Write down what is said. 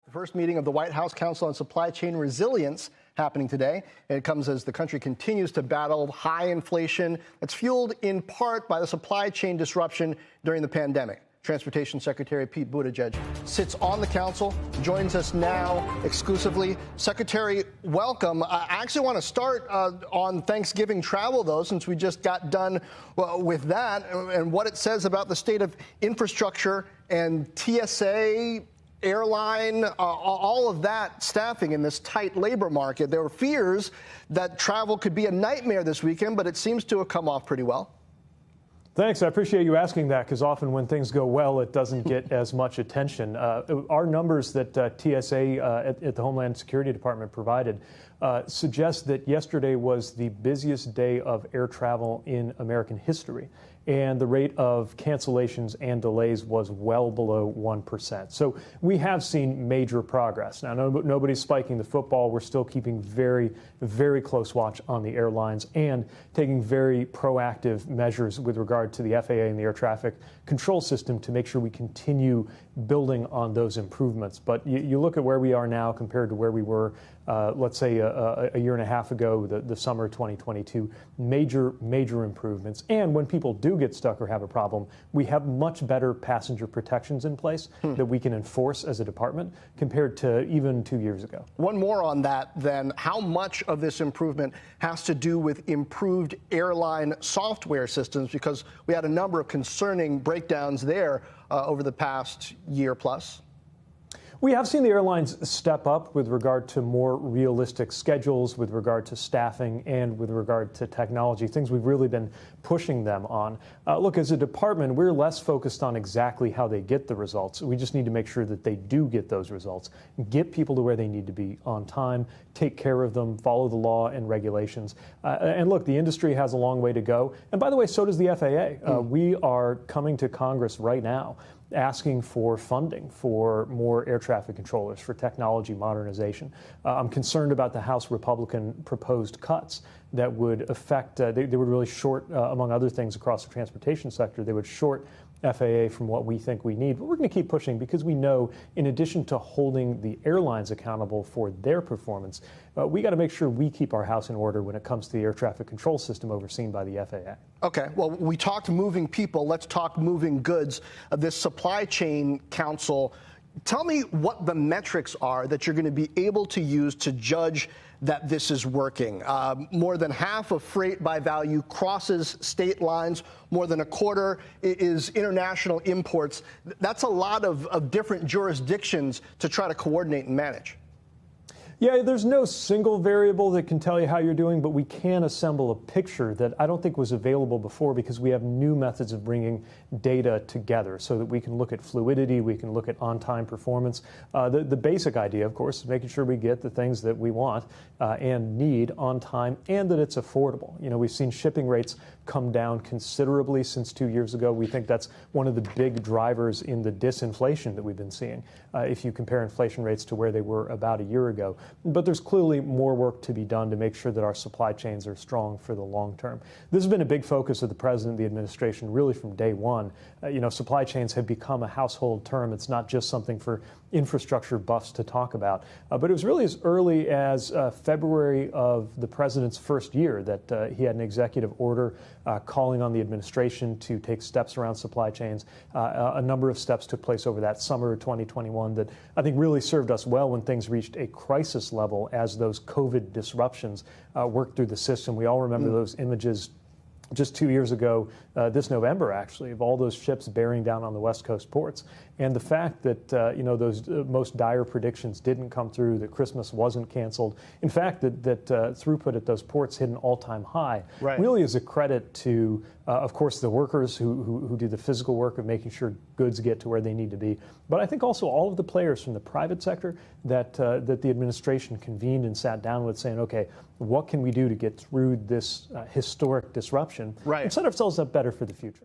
The first meeting of the White House Council on Supply Chain Resilience happening today. It comes as the country continues to battle high inflation that's fueled in part by the supply chain disruption during the pandemic. Transportation Secretary Pete Buttigieg sits on the council, joins us now exclusively. Secretary, welcome. I actually want to start on Thanksgiving travel, though, since we just got done with that and what it says about the state of infrastructure and TSA, airline, all of that staffing in this tight labor market. There were fears that travel could be a nightmare this weekend, but it seems to have come off pretty well. Thanks. I appreciate you asking that, because often when things go well, it doesn't get as much attention. Our numbers that TSA at the Homeland Security Department provided suggest that yesterday was the busiest day of air travel in American history, and the rate of cancellations and delays was well below 1%. So we have seen major progress. Now, nobody's spiking the football. We're still keeping very, very close watch on the airlines and taking very proactive measures with regard to the FAA and the air traffic control system to make sure we continue building on those improvements. But you look at where we are now compared to where we were, let's say, a year and a half ago, the summer of 2022, major improvements. And when people do get stuck or have a problem, we have much better passenger protections in place that we can enforce as a department compared to even 2 years ago. One more on that, then. How much of this improvement has to do with improved airline software systems? Because we had a number of concerning breakdowns there over the past year plus. We have seen the airlines step up with regard to more realistic schedules, with regard to staffing, and with regard to technology, things we've really been pushing them on. Look, as a department, we're less focused on exactly how they get the results. We just need to make sure that they do get those results, get people to where they need to be on time, take care of them, follow the law and regulations. And look, the industry has a long way to go. And by the way, so does the FAA. We are coming to Congress right now asking for funding for more air traffic controllers, for technology modernization. I'm concerned about the House Republican proposed cuts that would affect, they would really short, among other things across the transportation sector, they would short FAA from what we think we need. But we're going to keep pushing because we know, in addition to holding the airlines accountable for their performance, we got to make sure we keep our house in order when it comes to the air traffic control system overseen by the FAA. Okay, well, we talked moving people. Let's talk moving goods. This supply chain council, tell me what the metrics are that you're going to be able to use to judge that this is working. More than half of freight by value crosses state lines. More than a quarter is international imports. That's a lot of different jurisdictions to try to coordinate and manage. Yeah, there's no single variable that can tell you how you're doing, but we can assemble a picture that I don't think was available before because we have new methods of bringing data together so that we can look at fluidity, we can look at on-time performance. The basic idea, of course, is making sure we get the things that we want and need on time and that it's affordable. You know, we've seen shipping rates come down considerably since 2 years ago. We think that's one of the big drivers in the disinflation that we've been seeing if you compare inflation rates to where they were about a year ago. But there's clearly more work to be done to make sure that our supply chains are strong for the long term. This has been a big focus of the president and the administration really from day one. You know, supply chains have become a household term. It's not just something for infrastructure buffs to talk about. But it was really as early as February of the president's first year that he had an executive order calling on the administration to take steps around supply chains. A number of steps took place over that summer of 2021 that I think really served us well when things reached a crisis level as those COVID disruptions worked through the system. We all remember those images just 2 years ago, this November, actually, of all those ships bearing down on the West Coast ports. And the fact that, you know, those most dire predictions didn't come through, that Christmas wasn't canceled. In fact, that throughput at those ports hit an all-time high, really is a credit to, of course, the workers who do the physical work of making sure goods get to where they need to be. But I think also all of the players from the private sector that the administration convened and sat down with, saying, okay, what can we do to get through this historic disruption and set ourselves up better for the future?